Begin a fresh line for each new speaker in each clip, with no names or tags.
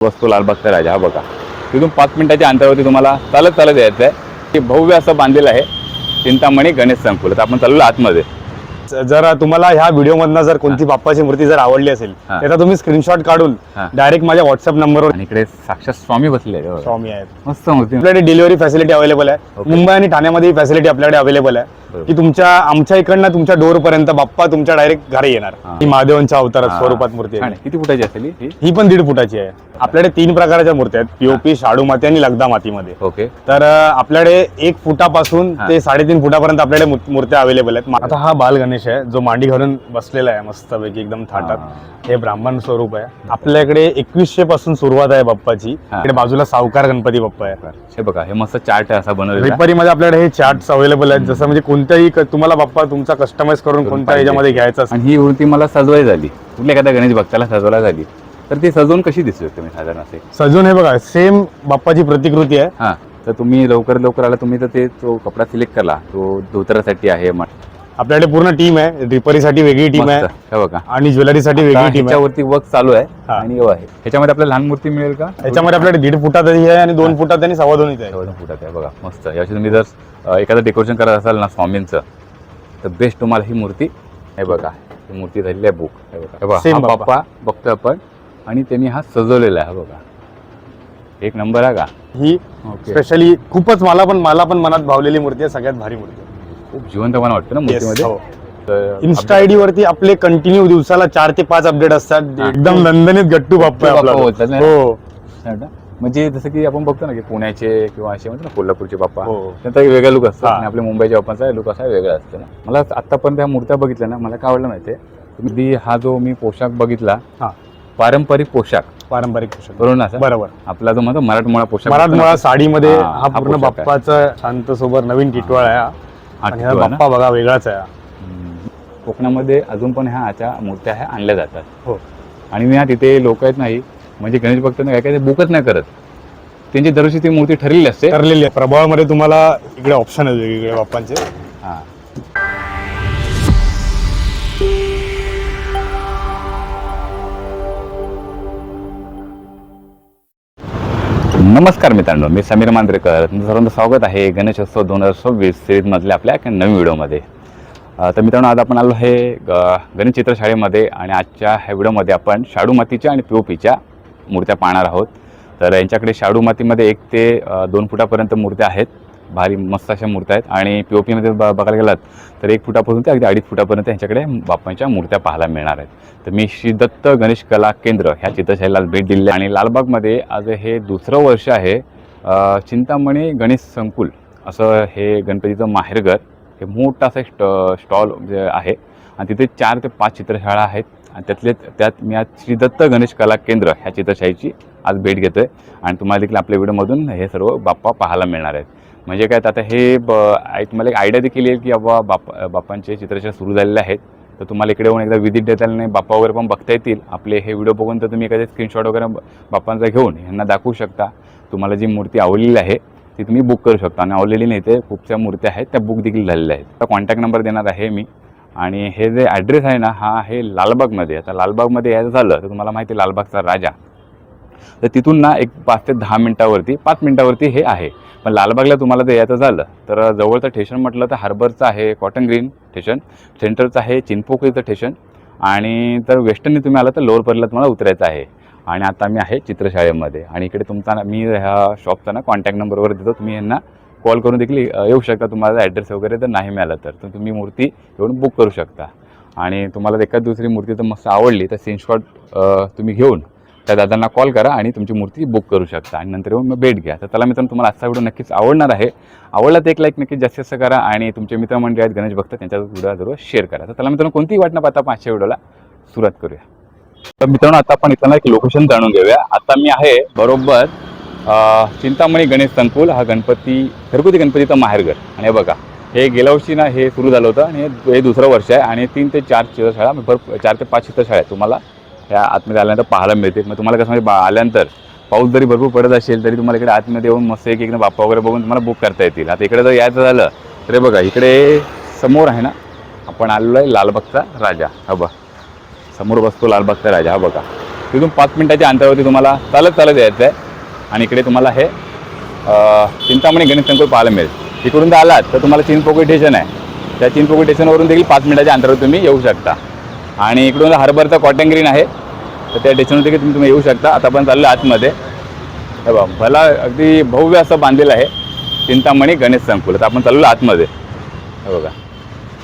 वस्तू लालबागचा राजा हा बघा. तिथून 5 मिनिटाच्या अंतरावरती तुम्हाला चालत चालत यायचं आहे. हे भव्य असं बांधलेलं आहे चिंतामणी गणेश संकुल. तर आपण चाललो आतमध्ये.
जर तुम्हाला ह्या व्हिडिओमधनं जर कोणती बाप्पाची मूर्ती जर आवडली असेल तर तुम्ही स्क्रीनशॉट काढून डायरेक्ट माझ्या व्हॉट्सअप नंबरवर.
आणि इकडे साक्षात स्वामी बसले आहेत.
स्वामी आहेत,
मस्त मूर्ती.
आपल्याकडे डिलिव्हरी फॅसिलिटी अवेलेबल आहे. मुंबई आणि ठाण्यामध्ये ही फॅसिलिटी आपल्याकडे अवेलेबल आहे की आमच्या इकडनं तुमच्या डोर पर्यंत बाप्पा तुमच्या डायरेक्ट घरी येणार. ही महादेवांच्या अवतारात स्वरूपात मूर्ती आहे.
किती फुटाची असेल
ही पण 1.5 फुटाची आहे. आपल्याकडे 3 प्रकारच्या मूर्त्या आहेत, पीओपी, शाडू माती आणि लगदा मातीमध्ये.
ओके.
तर आपल्याकडे 1 फुटापासून ते 3.5 फुटापर्यंत आपल्याकडे मूर्त्या अवेलेबल आहेत. आता हा बाल गणेश आहे जो मांडी घालून बसलेला आहे मस्तपैकी एकदम थाटात. हे ब्राह्मण स्वरूप आहे. आपल्याकडे 2100 पासून सुरुवात आहे बाप्पाची. इकडे बाजूला सावकार गणपती बाप्पा आहे.
हे बघा, हे मस्त चार्ट आहे असा बनवलेला.
मध्ये आपल्याकडे हे चार्ट्स अवेलेबल आहेत. जसं म्हणजे कोणत्याही तुम्हाला बाप्पा तुमचा कस्टमाइज करून कोणत्या ह्याच्यामध्ये घ्यायचा असेल.
आणि ही मूर्ती मला सजवायची झाली, कुठल्या एखाद्या गणेश भक्ताला सजवायला झाली तर ती सजवून कशी दिसू शकते मी साधारण असे
सजून? हे बघा, सेम बाप्पाची प्रतिकृती आहे.
हा, तर तुम्ही लवकर आला तुम्ही तर ते तो कपडा सिलेक्ट करा. तो धोतरासाठी आहे.
आपल्याकडे पूर्ण टीम आहे. ड्रिपरीसाठी वेगळी टीम आहे
हे बघा,
आणि ज्वेलरीसाठी वेगळी टीम आहे.
त्याच्यावरती वर्क चालू आहे. आणि ह्याच्यामध्ये आपल्याला लहान मूर्ती मिळेल का?
ह्याच्यामध्ये आपल्याकडे 1.5 फुटात आहे आणि 2 फुटात आणि 2.25 आहे.
2 फुटात आहे बघा, मस्त. याची तुम्ही जर एखादं डेकोरेशन करत असाल ना स्वामींचं तर बेस्ट तुम्हाला ही मूर्ती. हे बघा, ही मूर्ती झालेली आहे बुक. हे बघा, बाप्पा बघतोय आपण आणि त्यांनी हा सजवलेला आहे. बघा, एक नंबर आहे का
ही. स्पेशली खूपच मला पण मनात भावलेली मूर्ती आहे. सगळ्यात भारी मूर्ती आहे. खूप
जिवंतपणा वाटतं ना मूर्तीमध्ये.
इन्स्टा आयडी वरती आपले कंटिन्यू दिवसाला 4 ते 5 अपडेट असतात. एकदम नंदनच गट्टू बाप्पा
हो. म्हणजे जसं की आपण बघतो ना की पुण्याचे किंवा असे म्हणतो ना कोल्हापूरचे बाप्पा, त्यांचा एक वेगळा लुक असतो आणि आपल्या मुंबईच्या बाप्पांचा लुक असा वेगळा असतो ना. मला आतापर्यंत ह्या मूर्त्या बघितल्या ना, मला काय आवडलं माहितीये, तुम्ही हा जो मी पोशाख बघितला, पारंपरिक पोशाख बरोबर ना? बरोबर. आपला जो म्हणतो मराठमोळा पोशाख, मराठमोळा
साडीमध्ये हा पूर्ण बाप्पाचा शांत सोबर नवीन टिटवाळा आहे. आणि हा बाप्पा बघा वेगळाच आहे.
कोकणामध्ये अजून पण ह्या मूर्त्या ह्या आणल्या जातात. हो. आणि मी तिथे लोक आहेत नाही म्हणजे गणेश भक्तांना काय बुकच नाही करत, त्यांची दरवर्षी ती मूर्ती ठरलेली असते.
प्रभावामध्ये तुम्हाला इकडे ऑप्शन आहे वेगवेगळे बाप्पांचे.
नमस्कार मित्रांनो, मी समीर मांजरेकर. तुमचं सर्वांचं स्वागत आहे गणेशोत्सव 2026 सिरीजमधल्या आपल्या एका नवीन व्हिडिओमध्ये. तर मित्रांनो, आज आपण आलो आहे गणेश चित्रशाळेमध्ये आणि आजच्या ह्या व्हिडिओमध्ये आपण शाडू मातीच्या आणि पीओपीच्या मूर्त्या पाहणार आहोत. तर यांच्याकडे शाडू मातीमध्ये 1 ते 2 फुटापर्यंत मूर्त्या आहेत. भारी मस्त अशा मूर्त्या आहेत. आणि पीओपीमध्ये बघायला गेलात तर 1 फुटापासून ते अगदी 2.5 फुटापर्यंत यांच्याकडे बाप्पांच्या मूर्त्या पाहायला मिळणार आहेत. तर मी श्री दत्त गणेश कला केंद्र ह्या चित्रशाळेला भेट दिली आणि लालबागमध्ये आज हे 2रं वर्ष आहे. चिंतामणी गणेश संकुल असं हे गणपतीचं माहेरघर. हे मोठं असं स्टॉल आहे आणि तिथे 4 ते 5 चित्रशाळा आहेत. आणि त्यात मी आज श्री दत्त गणेश कला केंद्र ह्या चित्रशाळेची आज भेट घेतोय आणि तुम्हाला देखील आपल्या व्हिडिओमधून हे सर्व बाप्पा पाहायला मिळणार आहेत. म्हणजे काय, आता हे तुम्हाला एक आयडिया देखील येईल की बाप्पांचे चित्रशाळा सुरू झालेले आहेत. तर तुम्हाला इकडे येऊन एकदा विजिट देता येईल नाही, बाप्पा वगैरे पण बघता येतील आपले हे व्हिडिओ बघून. तर तुम्ही एखादे स्क्रीनशॉट वगैरे बाप्पांचा घेऊन यांना दाखवू शकता. तुम्हाला जी मूर्ती आवडलेली आहे ती तुम्ही बुक करू शकता. आणि आवडलेली नाही ते खूपशा मूर्त्या आहेत त्या बुक देखील झालेल्या आहेत. तर कॉन्टॅक्ट नंबर देणार आहे मी. आणि हे जे ॲड्रेस आहे ना, हा आहे लालबागमध्ये. आता लालबागमध्ये यायचं झालं तर तुम्हाला माहिती आहे लालबागचा राजा, तर तिथून ना एक 5 ते 10 मिनिटावरती 5 मिनिटावरती हे आहे. पण लालबागला तुम्हाला जर यायचं झालं तर जवळचं स्टेशन म्हटलं तर हार्बरचं आहे कॉटन ग्रीन स्टेशन, सेंटरचं आहे चिंचपोकळीचं स्टेशन, आणि तर वेस्टर्नने तुम्ही आला तर लोअर परला तुम्हाला उतरायचं आहे. आणि आता मी आहे चित्रशाळेमध्ये. आणि इकडे तुमचा मी ह्या शॉपचा ना कॉन्टॅक्ट नंबरवर देतो. तुम्ही यांना कॉल करून देखील येऊ शकता. तुम्हाला ॲड्रेस वगैरे जर नाही मिळाला तर तुम्ही मूर्ती येऊन बुक करू शकता. आणि तुम्हाला एखाद दुसरी मूर्ती तर मस्त आवडली तर स्क्रीनशॉट तुम्ही घेऊन त्या दादांना कॉल करा आणि तुमची मूर्ती बुक करू शकता. आणि नंतर येऊन मग भेट घ्या. तर चला मित्रांनो, तुम्हाला आजचा व्हिडिओ नक्कीच आवडणार आहे. आवडला तर एक लाईक नक्कीच जास्त करा आणि तुमचे मित्रमंडळी आहेत गणेश भक्त त्यांच्या व्हिडिओ जरूर शेअर करा. तर चला मित्रांनो, कोणतीही वाट न पाहता 500 व्हिडिओला सुरुवात करूया. तर मित्रांनो, आता आपण इथलं एक लोकेशन जाणून घेऊया. आता मी आहे बरोबर चिंतामणी गणेश संकुल, हा घरगुती गणपतीचं माहेरघर. आणि हे बघा, हे गेल्या वर्षी ना हे सुरू झालं होतं आणि हे 2रं वर्ष आहे. आणि 3 ते 4 चित्रशाळा 4 ते 5 चित्रशाळा तुम्हाला ह्या आतमध्ये आल्यानंतर पाहायला मिळते. मग तुम्हाला कसं म्हणजे आल्यानंतर पाऊस जरी भरपूर पडत असेल तरी तुम्हाला इकडे आतमध्ये येऊन मस्त एक बाप्पा वगैरे बघून तुम्हाला बुक करता येतील. आता इकडे जर यायचं झालं तर बघा, इकडे समोर आहे ना, आपण आलेलो आहे लालबागचा राजा. हा बघा, समोर बसतो लालबागचा राजा. हा बघा, तिथून 5 मिनिटाच्या अंतरावरती तुम्हाला चालत यायचं आहे आणि इकडे तुम्हाला हे चिंतामणी गणेश संकुल पाहायला मिळेल. इकडून जर आलात तर तुम्हाला चिंचपोकळी स्टेशन आहे, त्या चिंचपोकळी स्टेशनवरून देखील 5 मिनिटाच्या अंतरावर तुम्ही येऊ शकता. आणि इकडून हार्बरचा कॉटन ग्रीन आहे, तर त्या स्टेशनवर देखील तुम्ही येऊ शकता. आता आपण चाललो आतमध्ये. हे बघा भला अगदी भव्य असं बांधलेलं आहे चिंतामणी गणेश संकुल. तर आपण चाललो आतमध्ये. हे बघा,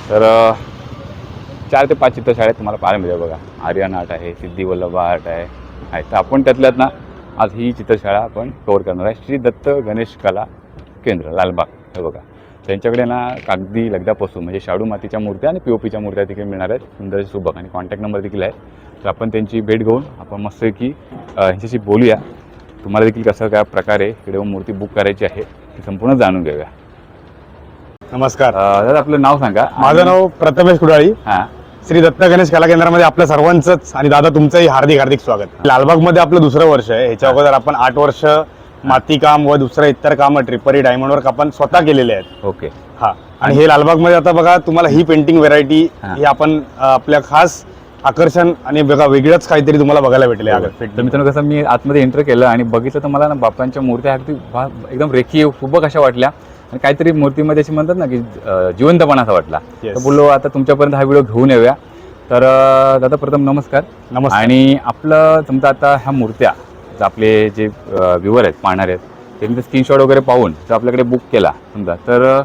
तर 4 ते 5 चित्रशाळा तुम्हाला पाहायला मिळेल. बघा आर्यन आर्ट आहे, सिद्धी वल्लभा आर्ट आहे. तर आपण त्यातल्यात ना आज ही चित्रशाळा आपण कव्हर करणार आहे. श्री दत्त गणेश कला केंद्र, लालबाग. हे बघा त्यांच्याकडे ना कागदी लगद्यापासून म्हणजे शाडू मातीच्या मूर्त्या आणि POPच्या मूर्त्या देखील मिळणार आहेत, सुंदर सुबक. आणि कॉन्टॅक्ट नंबर देखील आहे. तर आपण त्यांची भेट घेऊन आपण मस्तपैकी ह्यांच्याशी बोलूया. तुम्हाला देखील कसं काय प्रकारे इकडे मूर्ती बुक करायची आहे ते संपूर्ण जाणून घेऊया.
नमस्कार
दादा, आपलं नाव सांगा.
माझं नाव प्रथमेश कुडाळी.
हां,
श्री दत्त गणेश कला केंद्रामध्ये आपल्या सर्वांचंच आणि दादा तुमचंही हार्दिक स्वागत. लालबागमध्ये आपलं दुसरं वर्ष आहे. ह्याच्या अगोदर आपण 8 वर्ष मातीकाम व दुसरं इतर काम ट्रिपरी डायमंड वर्क आपण स्वतः केलेले आहेत.
ओके.
हा, आणि हे लालबागमध्ये आता बघा तुम्हाला ही पेंटिंग व्हेरायटी ही आपण आपल्या खास आकर्षण आणि बघा वेगळंच काहीतरी तुम्हाला बघायला भेटले.
तर मित्रांनो, कसं मी आतमध्ये एंटर केलं आणि बघितलं तर मला ना बाप्पांच्या मूर्त्या अगदी एकदम रेखीव सुबक अशा वाटल्या आणि काहीतरी मूर्तीमध्ये अशी म्हणतात ना की जिवंतपणा असा वाटला. तर बोललो आता तुमच्यापर्यंत हा व्हिडिओ घेऊन येऊया. तर दादा प्रथम नमस्कार. आणि आपलं समजा आता ह्या मूर्त्या आपले जे व्ह्युअर आहेत, पाहणार आहेत, त्यांनी स्क्रीनशॉट वगैरे पाहून जर आपल्याकडे बुक केला समजा, तर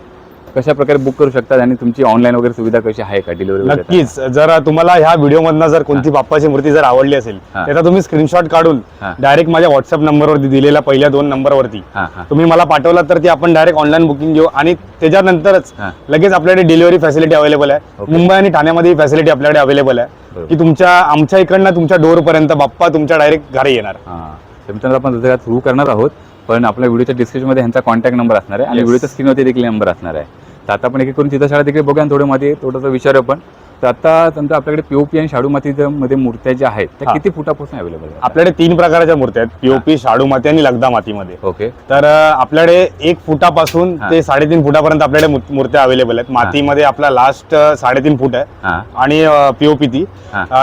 कशा प्रकारे बुक करू शकतात आणि तुमची ऑनलाईन वगैरे सुविधा कशी आहे का डिलिव्हरी?
नक्कीच. जर तुम्हाला ह्या व्हिडिओमधनं जर कोणती बाप्पाची मूर्ती जर आवडली असेल त्याचा तुम्ही स्क्रीनशॉट काढून डायरेक्ट माझ्या व्हॉट्सअप नंबरवरती दिलेल्या पहिल्या 2 नंबरवरती तुम्ही मला पाठवला तर ती आपण डायरेक्ट ऑनलाईन बुकिंग घेऊ आणि त्याच्यानंतरच लगेच आपल्याकडे डिलिव्हरी फॅसिलिटी अवेलेबल आहे. मुंबई आणि ठाण्यामध्ये ही फॅसिलिटी आपल्याकडे अवेलेबल आहे की आमच्या इकडनं तुमच्या डोरपर्यंत बाप्पा तुमच्या डायरेक्ट घरी येणार.
त्यानंतर आपण जसं सुरू करणार आहोत, पण आपल्या व्हिडिओच्या डिस्क्रिप्शनमध्ये ह्यांचा कॉन्टॅक्ट नंबर असणार आहे आणि व्हिडिओच्या स्क्रीनवरती देखील नंबर असणार आहे. तर आता आपण एक करून चित्रशाळा देखील बघूया आणि मध्ये थोडंसं विचारू पण. तर आता समजा आपल्याकडे POP आणि शाडू मातीमध्ये मूर्त्या ज्या आहेत त्या किती फुटापासून अवेलेबल आहेत?
आपल्याकडे 3 प्रकारच्या मूर्त्या आहेत, POP, शाडू माती आणि लगदा मातीमध्ये.
ओके.
तर आपल्याकडे 1 फुटापासून ते 3.5 फुटापर्यंत आपल्याकडे मूर्त्या अवेलेबल आहेत. मातीमध्ये आपला लास्ट 3.5 फूट आहे आणि POP ती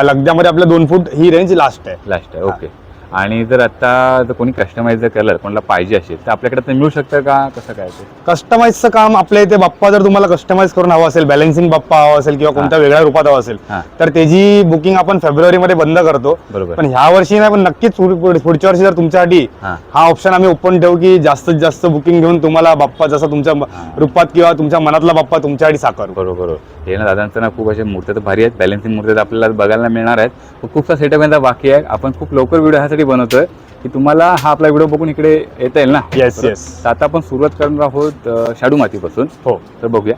लगद्यामध्ये आपल्या 2 फूट ही रेंज लास्ट आहे.
ओके. आणि जर आता जर कोणी कस्टमाइज जर कलर कोणाला पाहिजे असेल तर आपल्याकडे ते मिळू शकतं का? कसं काय ते
कस्टमाइजचं काम आपल्या इथे बाप्पा जर तुम्हाला कस्टमाइज करून हवं असेल, बॅलन्सिंग बाप्पा हवा असेल किंवा कोणत्या वेगळ्या रूपात हवा असेल तर त्याची बुकिंग आपण फेब्रुवारीमध्ये बंद करतो. पण ह्या वर्षी नाही, पण नक्कीच पुढच्या वर्षी जर तुमच्यासाठी हा ऑप्शन आम्ही ओपन ठेवू की जास्तीत जास्त बुकिंग घेऊन तुम्हाला बाप्पा जसा तुमच्या रूपात किंवा तुमच्या मनातला बाप्पा तुमच्यासाठी साकार.
बरोबर. हे ना दादांचं ना खूप असे मूर्त्या तर भारी आहेत, बॅलन्सिंग मूर्त्या आपल्याला बघायला मिळणार आहेत. खूपसा सेटअप यांचा बाकी आहे. आपण खूप लवकर व्हिडिओ ह्यासाठी बनवतोय की तुम्हाला हा आपला व्हिडिओ बघून इकडे येता येईल ना.
येस.
तर आता आपण सुरुवात करणार आहोत शाडू मातीपासून.
हो,
तर बघूया.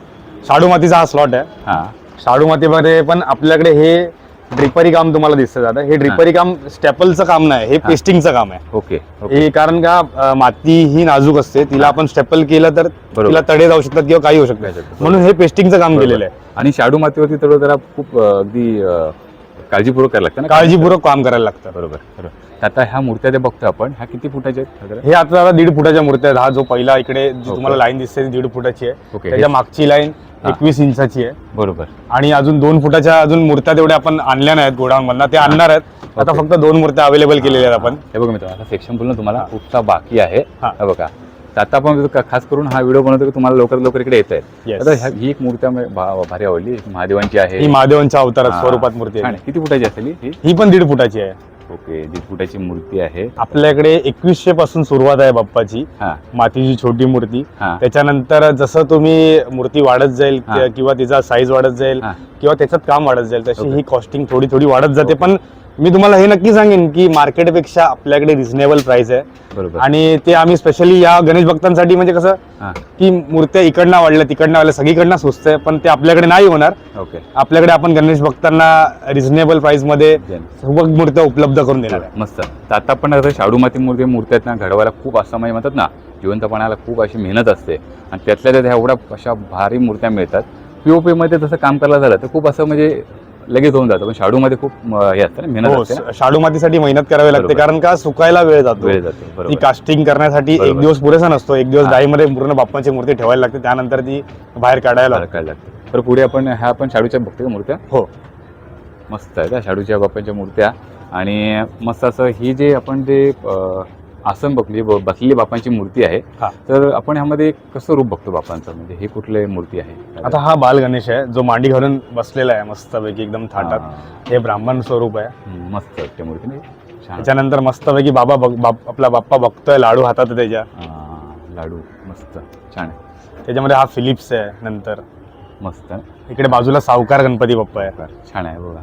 शाडू मातीचा हा स्लॉट आहे. शाडू मातीमध्ये पण आपल्याकडे हे ड्रिपरी काम तुम्हाला दिसतं दादा. हे ड्रिपरी काम स्टेपलचं काम नाही, हे पेस्टिंगचं काम आहे.
ओके.
हे कारण का माती ही नाजूक असते, तिला आपण स्टेपल केलं तर तिला तडे जाऊ शकतात किंवा काही होऊ शकतं, म्हणून हे पेस्टिंगचं काम केलेलं आहे.
आणि शाडू मातीवरती तर जरा खूप अगदी काळजीपूर्वक करायला लागतं ना.
काळजीपूर्वक काम करायला लागतं.
बरोबर. आता ह्या मूर्त्या जे बघतो आपण, ह्या किती फुटाच्या आहेत?
हे आता 1.5 फुटाच्या मूर्त्या आहेत. हा जो पहिला इकडे जी तुम्हाला लाईन दिसते 1.5 फुटाची आहे. त्याच्या मागची लाईन 21 इंचाची आहे. बरोबर. आणि अजून 2 फुटाच्या अजून मूर्त्या तेवढ्या आपण आणल्या नाहीत गोडाऊन मधनं, ते आणणार आहेत. आता फक्त 2 मूर्त्या अवेलेबल केलेल्या आहेत आपण.
हे बघा मित्रांनो, आता सेक्शन बोलणं तुम्हाला खूपसा बाकी आहे. हे बघा, आता आपण खास करून हा व्हिडिओ बनवतो की तुम्हाला लवकर इकडे येत आहे. आता ही एक मूर्ती भारी आवडली, महादेवांची आहे. ही
महादेवांच्या अवतारात स्वरूपात मूर्ती आहे.
किती फुटाची असेल ही?
पण 1.5 फुटाची आहे.
ओके, 1.5 फुटाची मूर्ती आहे.
आपल्याकडे 2100 पासून सुरुवात आहे बाप्पाची मातीची छोटी मूर्ती. त्याच्यानंतर जसं तुम्ही मूर्ती वाढत जाईल किंवा तिचा साईज वाढत जाईल किंवा त्याच्यात काम वाढत जाईल तशी ही कॉस्टिंग थोडी वाढत जाते. पण मी तुम्हाला हे नक्की सांगेन की मार्केटपेक्षा आपल्याकडे रिझनेबल प्राइस आहे. बरोबर. आणि ते आम्ही स्पेशली या गणेश भक्तांसाठी म्हणजे कसं की मूर्त्या इकडनं वाढल्या तिकडनं वाढल्या सगळीकडनं स्वस्त आहे, पण ते आपल्याकडे नाही होणार. ओके. आपल्याकडे आपण गणेश भक्तांना रिझनेबल प्राइस मध्ये सुबक मूर्त्या उपलब्ध करून देणार आहे.
मस्त. तर आता आपण शाडू माती मूर्ती आहेत ना, घडवायला खूप असं म्हणजे म्हणतात ना जिवंतपणाला खूप अशी मेहनत असते आणि त्यातल्या त्यात एवढ्या अशा भारी मूर्त्या मिळतात. POP मध्ये तसं काम करायला झालं तर खूप असं म्हणजे लगेच होऊन जातं, पण शाडू मध्ये खूप हे असतं ना, मेहनत असते. शाडू मातीसाठी मेहनत करावी लागते कारण का सुकायला वेळ जातो. ती कास्टिंग करण्यासाठी 1 दिवस पुरेसा नसतो. 1 दिवस डाईमध्ये पूर्ण बाप्पाची मूर्ती ठेवायला लागते, त्यानंतर ती बाहेर काढायला लागते. तर पुढे आपण शाडूच्या बघतो मूर्त्या. हो, मस्त आहे त्या शाडूच्या बाप्पांच्या मूर्त्या. आणि मस्त असं ही जे आपण जे आसन बसलेली बापांची मूर्ती आहे.
हा.
तर आपण ह्यामध्ये कसं रूप बघतो बापांचं, म्हणजे हे कुठले मूर्ती आहे?
आता हा बाल गणेश आहे जो मांडी घालून बसलेला आहे मस्तपैकी एकदम थाटात. हे ब्राह्मण स्वरूप आहे.
मस्त वाटते मूर्ती नाही? छान.
त्याच्यानंतर मस्तपैकी आपला बाप्पा बघतोय, लाडू हातात आहे त्याच्या.
लाडू मस्त छान आहे.
त्याच्यामध्ये हा फिलिप्स आहे. नंतर
मस्त
इकडे बाजूला सावकार गणपती बाप्पा आहे.
छान आहे बघा,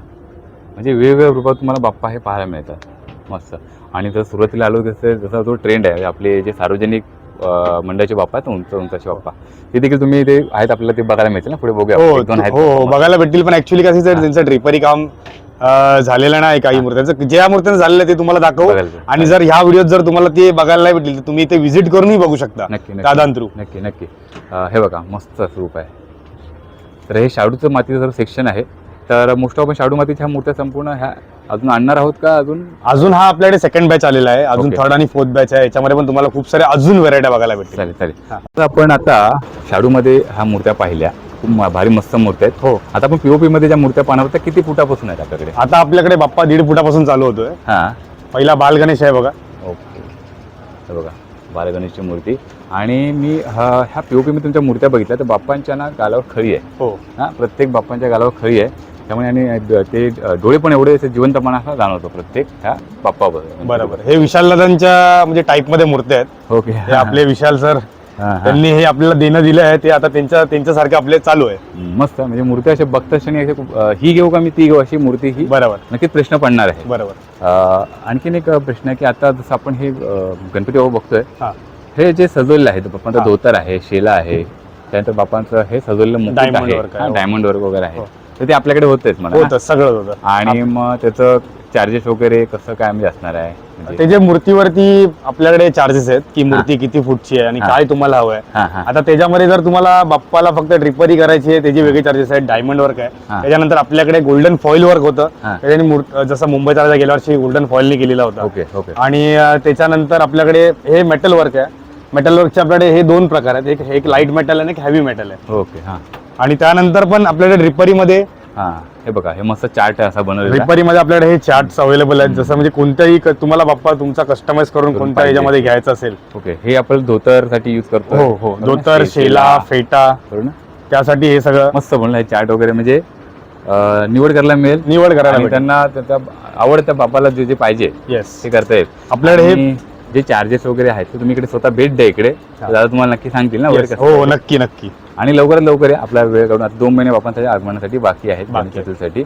म्हणजे वेगवेगळ्या रूपात तुम्हाला बाप्पा हे पाहायला मिळतात. मस्त. आणि जर सुरुवातीला आलो जसा जो ट्रेंड आहे आपले जे सार्वजनिक मंडळाचे बाप्पा आहेत, उंचाचे बाप्पा, ते देखील तुम्ही ते आहेत आपल्याला ते बघायला मिळतील ना पुढे बघूया.
हो बघायला भेटतील, पण ऍक्च्युली कसं त्यांचं ड्रिपरी काम झालेलं नाही काही मूर्त्यांचं. ज्या मूर्त्यांचं झालेलं ते तुम्हाला दाखवू. आणि जर ह्या व्हिडिओत जर तुम्हाला ते बघायला नाही भेटतील तर तुम्ही ते व्हिजिट करूनही बघू शकता.
नक्की
दादां थ्रू.
नक्की नक्की. हे बघा मस्त स्वरूप आहे. तर हे शाडूचं मातीचं जर सेक्शन आहे, तर मोस्ट ऑफ आपण शाडू मातीच्या ह्या मूर्त्या संपूर्ण ह्या अजून आणणार आहोत का? अजून
हा आपल्याकडे सेकंड बॅच आलेला आहे. अजून थर्ड आणि फोर्थ बॅच आहे. याच्यामध्ये पण तुम्हाला खूप सारे अजून व्हरायटी बघायला भेटतील.
चालेल चालेल. तर आपण आता शाडूमध्ये ह्या मूर्त्या पाहिल्या, खूप भारी मस्त मूर्त्या आहेत.
हो.
आता आपण पीओपी मध्ये ज्या मूर्त्या पाहणार आहोत त्या किती फुटापासून आहेत आपल्याकडे?
आता आपल्याकडे बाप्पा 1.5 फुटापासून चालू होतोय. पहिला बाल गणेश आहे बघा.
ओके. हे बघा बाल गणेशची मूर्ती. आणि मी ह्या पीओपी मध्ये तुमच्या मूर्त्या बघितल्या तर बाप्पांच्या ना गालावर खळी आहे.
हो.
प्रत्येक बाप्पांच्या गालावर खळी आहे. त्यामुळे आणि ते डोळे पण एवढे जिवंतपणा असा जाणवतो प्रत्येक ह्या बाप्पाबद्दल.
बरोबर. हे विशाल दादांच्या म्हणजे टाईप मध्ये मूर्त्या आहेत.
ओके.
हे आपले विशाल सर त्यांनी हे आपल्याला देणं दिलं आहे. ते आता त्यांच्यासारखे आपले चालू आहे.
मस्त. म्हणजे मूर्ती असे बघता क्षणी ही घेऊ का मी ती घेऊ अशी मूर्ती ही
बरोबर
नक्कीच प्रश्न पडणार आहे.
बरोबर.
आणखीन एक प्रश्न आहे की आता जसं आपण हे गणपती बाबा बघतोय,
हा.
हे जे सजवलेलं आहे बाप्पांचं धोतर आहे, शेला आहे, त्यानंतर बाप्पांचं हे सजवलेलं मुकुट आहे, डायमंड वर्क वगैरे आहे, तर ते आपल्याकडे होतेच
होतं सगळं होतं.
आणि मग त्याचं चार्जेस वगैरे कसं काय म्हणजे असणार आहे?
त्याच्या मूर्तीवरती आपल्याकडे चार्जेस आहेत की मूर्ती किती फूटची आहे आणि काय तुम्हाला हवं आहे. आता त्याच्यामध्ये जर तुम्हाला बाप्पाला फक्त ड्रिपरी करायची आहे त्याचे वेगळे चार्जेस आहेत. डायमंड वर्क आहे. त्याच्यानंतर आपल्याकडे गोल्डन फॉईल वर्क होतं. त्याच्याने जसं मुंबईचा राजा गेल्या वर्षी गोल्डन फॉईलने केलेला होता.
ओके.
आणि त्याच्यानंतर आपल्याकडे हे मेटल वर्क आहे. मेटल वर्कचे आपल्याकडे हे 2 प्रकार आहेत. एक लाईट मेटल आणि एक हेवी मेटल आहे.
ओके.
आणि त्यानंतर पण आपल्याकडे ड्रिपरीमध्ये
हे बघा हे मस्त चार्ट आहे असा बनवलेला.
ड्रिपरीमध्ये आपल्याकडे हे चार्ट्स अवेलेबल आहेत. जसं म्हणजे कोणत्याही तुम्हाला बाप्पा तुमचा कस्टमाइज करून कोणत्या याच्यामध्ये घ्यायचा असेल.
ओके. हे आपण धोतरसाठी यूज करतो.
हो. धोतर, शेला, फेटा, त्यासाठी हे सगळं
मस्त बनलं आहे. चार्ट वगैरे म्हणजे निवड करायला मिळेल.
निवड करायला
आणि त्यांना त्याचा आवडत्या बापाला जे पाहिजे ते करता येईल.
आपल्याकडे हे
जे चार्जेस वगैरे आहेत ते तुम्ही इकडे स्वतः भेट द्या इकडे. दादा तुम्हाला नक्की सांगतील ना.
हो नक्की. आणि
लवकरात लवकर आपला वेळ काढून आता 2 महिने बाप्पांसाठी आगमनासाठी बाकी आहेत गणपतीसाठी.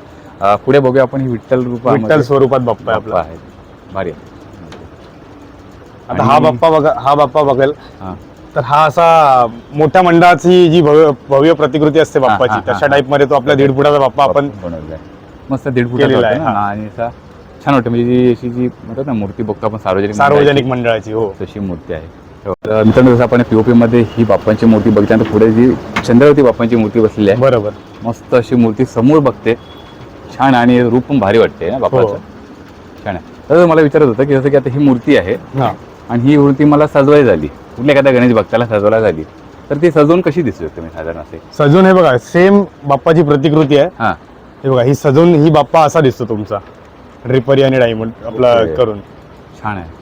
पुढे बघूया आपण ही विठ्ठल
स्वरूपात बाप्पा आपला
आहे. भारी आहे.
आता हा बाप्पा बघेल तर हा असा मोठ्या मंडळाची जी भव्य प्रतिकृती असते बाप्पाची तशा टाईप मध्ये तो आपला 1.5 फुटाचा बाप्पा आपण
बनवलाय. मस्त 1.5 फुटाचा आणि असा छान वाटतं. म्हणजे अशी म्हणतात ना मूर्ती बघतो आपण सार्वजनिक
मंडळाची. हो
तशी मूर्ती आहे. मित्रांनो जसं आपण पीओपी मध्ये ही बाप्पांची मूर्ती बघितल्यानंतर पुढे जी चंद्रावती बाप्पांची मूर्ती बसलेली आहे.
बरोबर.
मस्त अशी मूर्ती समोर बघते. छान आणि रूप पण भारी वाटते ना बाप्पाचं. छान आहे. तर मला विचारत होतं की जसं की आता ही मूर्ती आहे आणि ही मूर्ती मला सजवायची झाली, कुठल्या एखाद्या गणेश भक्ताला सजवायला झाली, तर ती सजवून कशी दिसू शकते मी साधारण असे?
सजवून हे बघा सेम बाप्पाची प्रतिकृती आहे. हे बघा ही सजवून ही बाप्पा असा दिसतो तुमचा ड्रिपरी आणि डायमंड आपला करून.
छान आहे.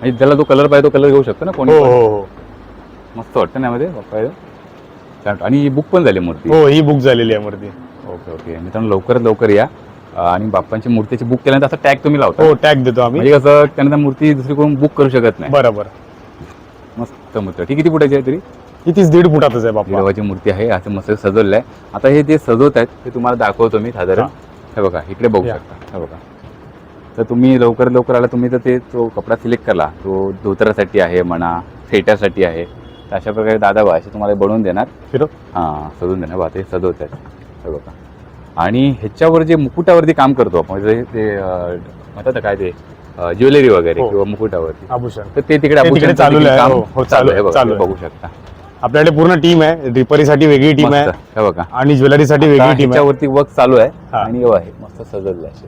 आणि त्याला जो कलर पाहिजे तो कलर घेऊ शकतो ना कोणी?
हो.
मस्त वाटतं ना मध्ये बाप्पा. आणि ही बुक पण झाली मूर्ती?
हो ही बुक झालेली आहे मूर्ती.
ओके. मित्रांनो लवकरात लवकर या आणि बाप्पांची मूर्तीची बुक केल्यानंतर असा टॅग तुम्ही लावता?
हो टॅग देतो आम्ही.
म्हणजे कसं त्यानंतर मूर्ती दुसरी कोण बुक करू शकत नाही.
बरोबर.
मस्त मूर्ती. ती किती फुटाची आहे तरी?
ही 1.5 फुटातच आहे बाप्पा.
देवाची मूर्ती आहे. असं मस्त सजवलेलं आहे. आता हे जे सजवत आहेत ते तुम्हाला दाखवतो मी साधारण. हे बघा इकडे बघू शकता. हे बघा. तर तुम्ही लवकर आला तुम्ही तर ते तो कपडा सिलेक्ट केला तो धोतरासाठी आहे म्हणा, फेट्यासाठी आहे, तर अशा प्रकारे दादा असे तुम्हाला बनवून देणार. सजवून देणार. बघा ते सजवत आहेत. हे बघा. आणि ह्याच्यावर जे मुकुटावरती काम करतो आपण ते म्हणतात काय ते ज्वेलरी वगैरे किंवा मुकुटावरती
आभूषण,
तर ते तिकडे
चालू आहे.
बघू शकता.
आपल्याकडे पूर्ण टीम आहे. ड्रिपरीसाठी वेगळी टीम आहे.
हे बघा.
आणि ज्वेलरीसाठी वेगळी टीम आहे.
त्याच्यावरती वर्क चालू आहे आणि आहे मस्त सजवलं आहे.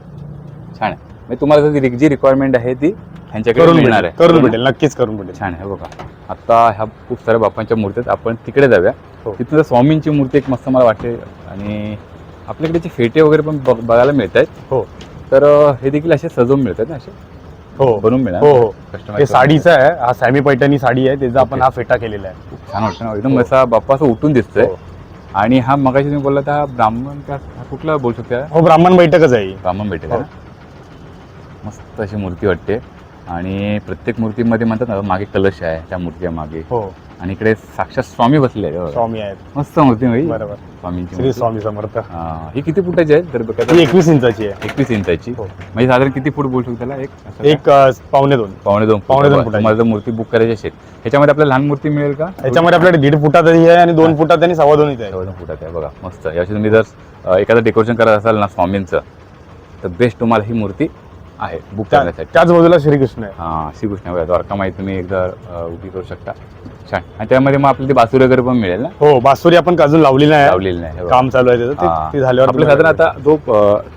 छान आहे. म्हणजे तुम्हाला जी रिक्वायरमेंट आहे ती ह्यांच्याकडे मिळणार आहे.
करून भेटेल. नक्कीच करून भेटेल.
छान आहे. बघा आता ह्या खूप साऱ्या बाप्पांच्या मूर्ती आपण तिकडे जाऊया. तिथं स्वामींची मूर्ती एक मस्त मला वाटते आणि आपल्याकडे फेटे वगैरे पण बघायला मिळत आहेत.
हो
तर हे देखील असे सजवून मिळतात ना, असे
हो
बनवून मिळणार.
हो हो
Customize
हे साडीचं आहे, हा सॅमी पैठणी साडी आहे, त्याचा आपण हा फेटा केलेला आहे.
छान वाटतं ना, एकदम असा बाप्पा असं उठून दिसतोय.
हो.
आणि हा मगाशी तुम्ही बोलला हा ब्राह्मण का हा कुठला बोलू शकता?
हो ब्राह्मण बैठकच आहे ही.
ब्राह्मण भेटेल
हो.
ना. मस्त अशी मूर्ती वाटते. आणि प्रत्येक मूर्तीमध्ये म्हणतात ना मागे कलश आहे त्या मूर्तीच्या मागे.
हो
आणि इकडे साक्षात स्वामी बसले आहेत.
स्वामी आहेत.
मस्त मूर्ती भाई.
बरोबर.
स्वामींची
श्री
मूर्ती.
स्वामी समर्थ.
ही किती फुटाची आहे तर बघा?
ही 21 इंचाची आहे.
21 इंचाची.
हो.
म्हणजे साधारण किती फूट बोलू शकतो त्याला?
एक पावणे दोन
पावणे दोन
फुटाची.
तुम्हाला जर मूर्ती बुक करायची असेल ह्याच्यामध्ये आपल्याला लहान मूर्ती मिळेल का?
याच्यामध्ये आपल्याकडे 1.5 फुटातही आहे आणि 2 फुटात आणि 2.25 आहे.
2 फुटात आहे बघा. मस्त. याची तुम्ही जर एखादं डेकोरेशन करत असाल ना स्वामींचं तर बेस्ट तुम्हाला ही मूर्ती आहे बुक करण्यासाठी.
त्याच बाजूला श्रीकृष्ण आहे.
हां श्रीकृष्ण बघा द्वारका माई तुम्ही एकदा उभी करू शकता. छान. आणि त्यामध्ये मग आपली ती बासुरी वगैरे पण मिळेल ना?
हो बासुरी आपण अजून लावलेली नाही,
लावलेली नाही हे बघा.
काम चालू आहे त्याचं. ते झाल्यावर
आपलं साधारण आता जो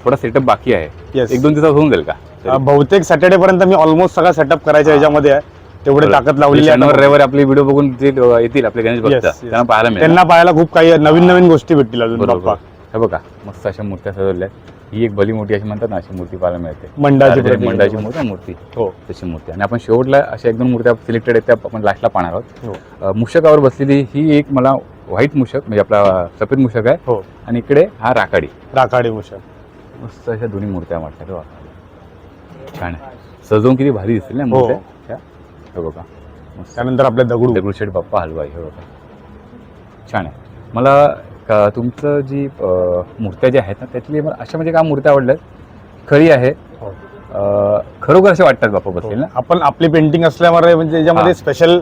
थोडा सेटअप बाकी आहे
Yes.
1-2 दिवसात होऊन जाईल का?
बहुतेक सॅटर्डे पर्यंत मी ऑलमोस्ट सगळा सेटअप करायच्या ह्याच्यामध्ये आहे. तेवढे ताकद लावलेली आहे.
शनिवार रविवार आपली व्हिडिओ बघून जे येतील आपले गणेश भक्त
Yes, yes.
त्यांना पाहायला मिळेल.
त्यांना पाहायला खूप काही नवीन गोष्टी भेटतील अजून.
बरोबर.
बाप्पा
हे बघा मस्त अशा मूर्त्या सजवल्या आहेत. ही एक भली मोठी अशी म्हणतात ना अशी मूर्ती पाहायला मिळते.
मंडळाची
सार्वजनिक
प्रतीक.
मंडळाची मूर्ती
हो
तशी मूर्ती. आणि आपण शेवटला अशा 1-2 मूर्त्या सिलेक्टेड आहेत त्या आपण लास्टला पाहणार आहोत.
हो
मूषकावर बसलेली ही एक मला व्हाईट मूषक म्हणजे आपला सफेद मूषक आहे.
हो
आणि इकडे हा
राखाडी मूषक.
मस्त अशा दोन्ही मूर्त्या वाटतात. बघा छान आहे. सजवून किती भारी दिसतील ना मूर्त्या ह्या. हे बघा मस्त.
त्यानंतर आपल्या
दगडूशेठ बाप्पा हलवाई. हे बघा छान आहे. मला तुमचं जी मूर्त्या ज्या आहेत ना त्यातली मला अशा म्हणजे काय मूर्त्या आवडल्यात खरी आहे.
हो.
खरोखर असे वाटतात बाप्पा बसतील ना.
आपण आपली पेंटिंग असल्यामुळे म्हणजे याच्यामध्ये स्पेशल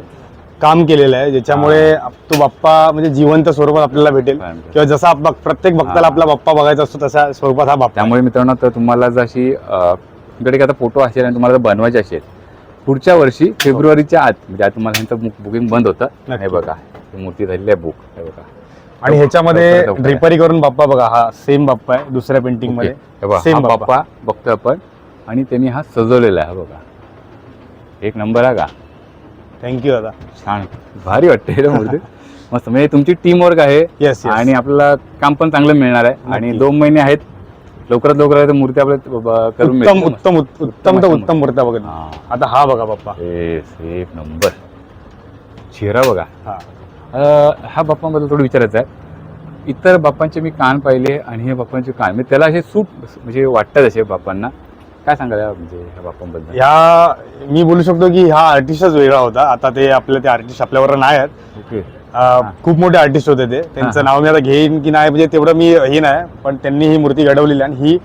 काम केलेलं आहे ज्याच्यामुळे तो बाप्पा म्हणजे जिवंत स्वरूपात आपल्याला भेटेल. किंवा जसा प्रत्येक भक्ताला आपला बाप्पा बघायचा असतो तशा स्वरूपात हा बाप्पा.
त्यामुळे मित्रांनो तर तुम्हाला जशी तुमच्याकडे आता फोटो असेल आणि तुम्हाला जर बनवायचे असेल पुढच्या वर्षी फेब्रुवारीच्या आत म्हणजे आता तुम्हाला ह्यांचं बुकिंग बंद होतं. हे बघा ही मूर्ती झालेली आहे बुक. हे बघा.
आणि ह्याच्यामध्ये ड्रिपरी करून बाप्पा बघा हा सेम बाप्पा आहे दुसऱ्या पेंटिंग मध्ये.
सेम बाप्पा बघतोय आपण. आणि त्यांनी हा सजवलेला आहे. बघा एक नंबर आहे का?
थँक्यू दादा.
छान भारी वाटते मूर्ती. मस्त म्हणजे तुमची टीम वर्क आहे.
येस
आणि आपल्याला काम पण चांगलं मिळणार आहे. आणि 2 महिने आहेत लवकरात लवकर मूर्ती आपल्याला करून
उत्तम उत्तम उत्तम तर उत्तम मूर्त्या बघा. आता हा बघा बाप्पा
एक नंबर चेहरा बघा. हा बाप्पांबद्दल थोडं विचारायचं आहे. इतर बाप्पांचे मी कान पाहिले आणि हे बाप्पांचे कान म्हणजे त्याला असे सूट म्हणजे वाटतात असे बाप्पांना. काय सांगाल म्हणजे ह्या बाप्पांबद्दल?
ह्या मी बोलू शकतो की हा आर्टिस्टच वेगळा होता. आता ते आर्टिस्ट आपल्यावर नाही आहेत.
ओके.
खूप मोठे आर्टिस्ट होते ते. त्यांचं नाव मी आता घेईन की नाही म्हणजे तेवढं मी हे नाही. पण त्यांनी ही मूर्ती घडवलेली आणि ही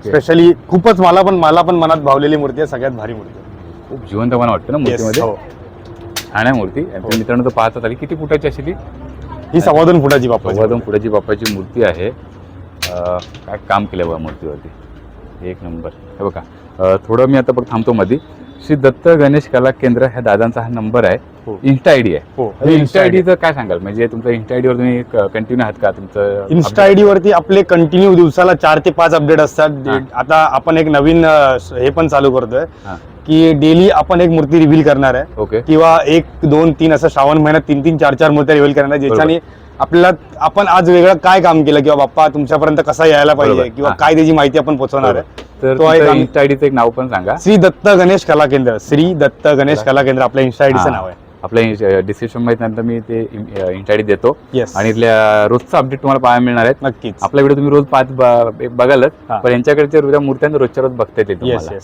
स्पेशली खूपच मला पण मनात भावलेली मूर्ती आहे. सगळ्यात भारी मूर्ती आहे.
खूप जिवंतपणा वाटतं ना मूर्तीमध्ये. छान आहे मूर्ती. मित्रांनो तर पाहतात आली किती फुटाची असेल
ही 2.25 फुटाची बाप्पा.
2.25 फुटाची बाप्पाची मूर्ती आहे. काय काम केलं बघा मूर्तीवरती. एक नंबर. हे बघा थोडं मी आता बघ थांबतो मध्ये. श्री दत्त गणेश कला केंद्र ह्या दादांचा हा नंबर आहे. इन्स्टा आयडी आहे. इन्स्टा आयडीचं काय सांगाल म्हणजे तुमचं इन्स्टा आयडीवर तुम्ही कंटिन्यू आहात का? तुमचं
इन्स्टा आयडी वरती आपले कंटिन्यू दिवसाला 4 ते 5 अपडेट असतात. आता आपण एक नवीन हे पण चालू करतोय की डेली आपण एक मूर्ती रिव्हील करणार आहे.
ओके.
किंवा 1, 2, 3 असं श्रावण महिन्यात 3, 4 मूर्त्या रिव्हील करणार आहे ज्याच्याने आपल्याला आपण आज वेगळं काय काम केलं किंवा बाप्पा तुमच्यापर्यंत कसा यायला पाहिजे किंवा काय त्याची माहिती आपण पोहोचवणार आहे.
तर इन्स्टा आयडीचं एक नाव पण सांगा.
श्री दत्त गणेश कला केंद्र. श्री दत्त गणेश कला केंद्र आपल्या इन्स्टा आयडीचं नाव आहे.
आपल्या डिस्क्रिप्शन मध्ये नंतर मी ते इन्स्टा आयडी देतो.
येस.
आणि इथल्या रोजचा अपडेट तुम्हाला पाहायला मिळणार आहेत.
नक्कीच.
आपला व्हिडिओ तुम्ही रोज बघालच पण यांच्याकडच्या मूर्त्या रोजच्या रोज बघता येतील तुम्हाला.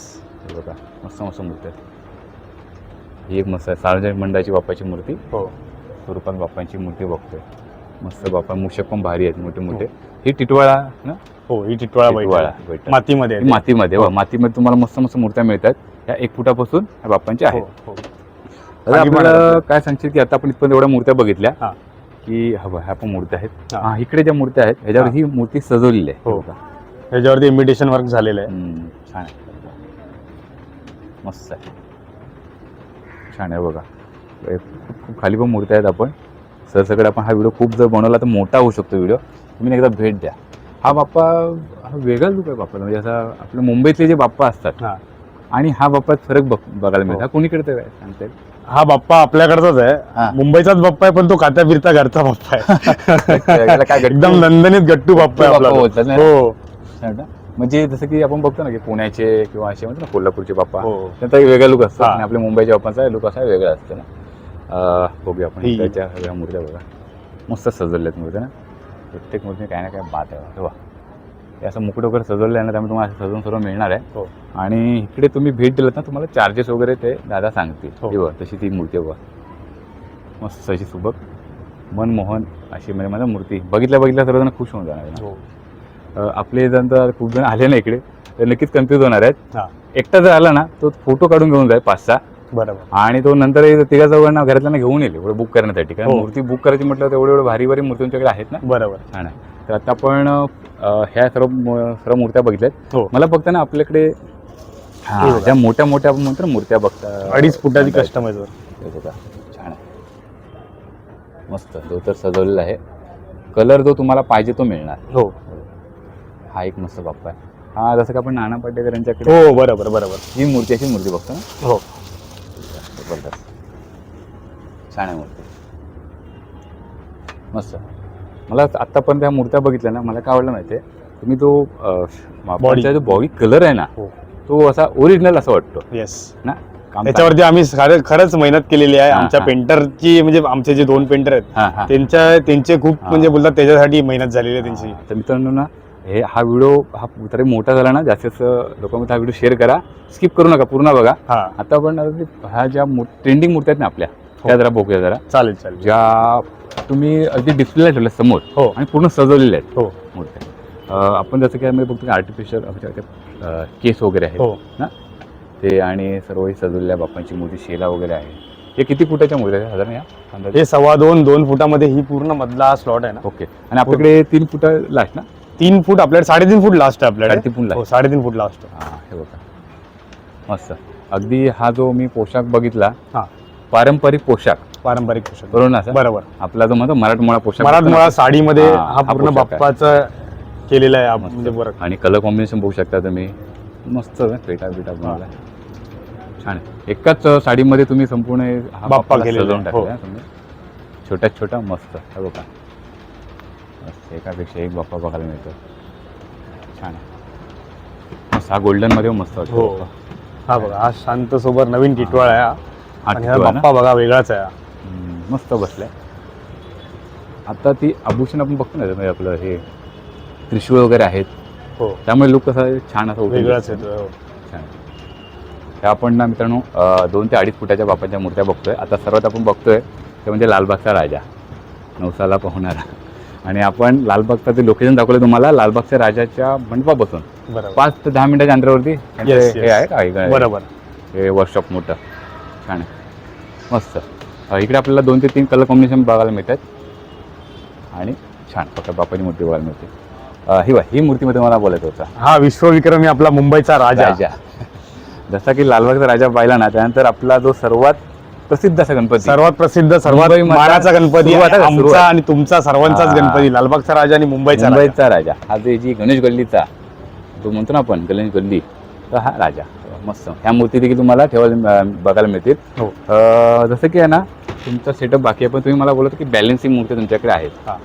बघा मस्त मस्त मूर्ती आहेत. ही एक मस्त सार्वजनिक मंडळाची बाप्पाची मूर्ती. स्वरूपात बाप्पांची मूर्ती बघतोय. मस्त बाप्पा मूषक पण भारी आहेत मोठे मोठे. ही टिटवाळा ना?
हो ही टिटवाळा मातीमध्ये.
मातीमध्ये तुम्हाला मस्त मस्त मूर्त्या मिळतात. ह्या 1 फुटापासून ह्या बाप्पांच्या आहेत. आपल्याला काय सांगशील की आता आपण इथपर्यंत एवढ्या मूर्त्या बघितल्या की ह्या पण मूर्त्या आहेत. इकडे ज्या मूर्त्या आहेत ह्याच्यावर ही मूर्ती सजवलेली आहे.
ह्याच्यावरती इमिटेशन वर्क झालेलं आहे.
छान आहे. मस्त आहे. छान आहे बघा. खूप खाली पण मूर्त्या आहेत. आपण सरसकट आपण हा व्हिडिओ खूप जर बनवला तर मोठा होऊ शकतो व्हिडिओ. तुम्ही एकदा भेट द्या. हा बाप्पा हा वेगळाच लुक आहे बाप्पा. म्हणजे असा आपल्या मुंबईतले जे बाप्पा असतात आणि हा बाप्पात फरक बघायला मिळतो. हा कोणीकडे काय सांगता येईल?
हा बाप्पा आपल्याकडचाच आहे. मुंबईचाच बाप्पा आहे पण तो खात्या फिरता घरचा बाप्पा आहे.
काय
एकदम नंदनीत गट्टू बाप्पा आहे आपला.
हो म्हणजे जसं की आपण बघतो ना की पुण्याचे किंवा असे म्हणतो ना कोल्हापूरचे बाप्पा,
हो.
त्यांचा एक वेगळा लुक असतो
हा.
आणि आपल्या मुंबईच्या बाप्पांचा लुक असा वेगळा असतो ना. बघूया आपण
ही.
त्याच्या सगळ्या मूर्त्या बघा, मस्त सजवल्यात मूर्त्या ना. प्रत्येक मूर्ती काय ना काय बात आहे तेव्हा. हे असं मुकुट वगैरे सजवलं आहे ना, त्यामुळे तुम्हाला असं सजवून सर्व मिळणार आहे.
हो.
आणि इकडे तुम्ही भेट दिलात ना, तुम्हाला चार्जेस वगैरे ते दादा सांगतील.
हो.
हे बघा तशी ती मूर्ती बघा, मस्त अशी सुबक मनमोहन अशी, म्हणजे माझ्या मूर्ती बघितल्या सर्वजण खुश होऊन जाणार आहे.
हो.
आपले जण तर खूप जण आले ना इकडे, तर नक्कीच कन्फ्यूज होणार आहेत.
हा.
एकटा जर आला ना तो फोटो काढून घेऊन जाईल 5-6,
बरोबर.
आणि तो नंतर तिघा चौघांना घरातल्यांना घेऊन येईल एवढं बुक करण्यासाठी. कारण
हो.
मूर्ती बुक करायची म्हटलं तर एवढे भारी भारी मूर्ती तुमच्याकडे आहेत ना.
बरोबर.
छान आहे. तर आता आपण ह्या सर्व मूर्त्या बघितल्यात.
हो.
मला बघता ना आपल्याकडे
हे बघा.
ज्या मोठ्या मोठ्या आपण म्हणतो ना मूर्त्या बघता,
2.5 फुटाची कस्टमाइजर.
हे बघा छान आहे, मस्त. तो तर सजवलेला आहे, कलर जो तुम्हाला पाहिजे तो मिळणार.
हो.
हा एक मस्त बाप्पा आहे. हा जसं की आपण नाना पाटेकर यांच्याकडे
हो बरोबर बरोबर.
ही मूर्ती अशी मूर्ती बघतो ना.
हो.
जबरदस्त, छान आहे मूर्ती, मस्त. मला आत्तापर्यंत त्या मूर्त्या बघितल्या ना, मला काय आवडलं माहिती आहे, तुम्ही तो बाप्पाचा जो बॉडी कलर आहे ना,
हो.
तो असा ओरिजिनल असं वाटतो
येस
ना. काम
त्याच्यावरती आम्ही खरंच मेहनत केलेली आहे.
हा,
आमच्या
हा. पेंटरची,
म्हणजे आमचे जे 2 पेंटर आहेत
हां हां.
त्यांचे खूप
हा.
म्हणजे बोलतात त्याच्यासाठी मेहनत झालेली आहे त्यांची.
तर मित्रांनो ना, हा व्हिडिओ हा तरी मोठा झाला ना, जास्तीत जास्त लोकांमध्ये हा व्हिडिओ शेअर करा, स्किप करू नका, पूर्ण बघा.
हा
आता आपण ह्या ज्या ट्रेंडिंग मूर्त्या आहेत ना आपल्या, त्या जरा बघूया जरा.
चालेल चालेल.
ज्या तुम्ही अगदी डिस्प्लेला ठेवल्या समोर
हो
आणि पूर्ण सजवलेल्या आहेत
हो
मूर्त्या. आपण जसं काय बघतो की आर्टिफिशियल केस वगैरे आहेत
हो.
ना ते, आणि सर्व ही सजवलेल्या बाप्पांची मूर्ती, शेला वगैरे आहे. हे किती फुटाच्या मूर्त्या आहेत साधारण या अंदाजे?
हे 2.25-2 फुटामध्ये ही पूर्ण मधला स्लॉट आहे ना.
ओके. आणि आपल्याकडे 3 फुट लास्ट ना.
3 फूट आपल्याकडे 3.5 फूट लास्ट आहे आपल्याकडे.
3.5 फूट
हो 3.5 फूट लास्ट.
हां हे बघा मस्त. अगदी हा जो मी पोशाख बघितला,
हा
पारंपरिक पोशाख,
पारंपरिक पोशाख.
बरोबर ना सर?
बरोबर.
आपला जो म्हणतो मराठमोळा पोशाख,
मराठमोळा साडीमध्ये
हा,
हा
हा
पूर्ण
पोशाख आहे.
बाप्पाचा केलेला आहे
मस्त.
म्हणजे बरं.
आणि कलर कॉम्बिनेशन बघू शकता तुम्ही, मस्त पेटा बनवला, छान आहे. एकाच साडीमध्ये तुम्ही संपूर्ण हा
बाप्पा
बाप्पाला
केलेला
सजवून
आहे.
टाकला तुम्ही, छोट्या छोट्या मस्त. हे बघा मस्त, एकापेक्षा एक बाप्पा बघायला मिळतो, छान आहे. मस्त. हा गोल्डन मध्ये मस्त वाटतो
हो.
बाप्पा.
हा बघा, हा शांत सोबर नवीन टिटवाळा आहे हा.
हा
आणि हा
टिटवाळा ना?
बाप्पा बघा वेगळाच आहे हा.
मस्त बसलाय. आता ती आभूषण आपण बघतो ना, म्हणजे आपलं हे त्रिशूळ वगैरे आहेत,
हो
त्यामुळे लुक कसा छान असा उठून
वेगळाच
दिसतो.
आहे तो. हो.
छान. त्या आपण ना मित्रांनो 2 ते 2.5 फुटाच्या बाप्पाच्या मूर्त्या बघतोय. आता सर्वात आपण बघतोय ते म्हणजे लालबागचा राजा, नवसाला पाहुणारा. आणि आपण लालबागचं ते लोकेशन दाखवलं तुम्हाला, लालबागच्या राजाच्या मंडपापासून
बरोबर
5 ते 10 मिनिटाच्या अंतरावरती यांचं
Yes,
हे
yes.
आहे का, हे
बरोबर.
हे वर्कशॉप मोठं, छान आहे, मस्त. इकडे आपल्याला 2 ते 3 कलर कॉम्बिनेशन बघायला मिळतात आणि छान फक्त बाप्पाची मूर्ती बघायला मिळते. ही मूर्तीमध्ये मला बोलायचं होतं.
हा विश्वविक्रमी आपला मुंबईचा राजा.
जसा की लालबागचा राजा पाहिला ना, त्यानंतर आपला जो सर्वात प्रसिद्ध असा गणपती,
सर्वात प्रसिद्ध सर्वात
मुंबईमधला
मानाचा गणपती
सुरुवात आहे,
आमचा
सुरुवात.
आणि तुमचा सर्वांचाच
हा.
गणपती, लालबागचा राजा आणि मुंबईचा राजा.
मुंबईचा राजा, हा जी गणेश गल्लीचा जो म्हणतो ना आपण गणेश गल्ली, तर हा राजा मस्त. ह्या मूर्ती देखील तुम्हाला ठेवायला बघायला मिळतील.
हो.
जसं की आहे ना, तुमचा सेटअप बाकी आहे, पण तुम्ही मला बोलत की बॅलन्सिंग मूर्ती तुमच्याकडे आहेत,
हा.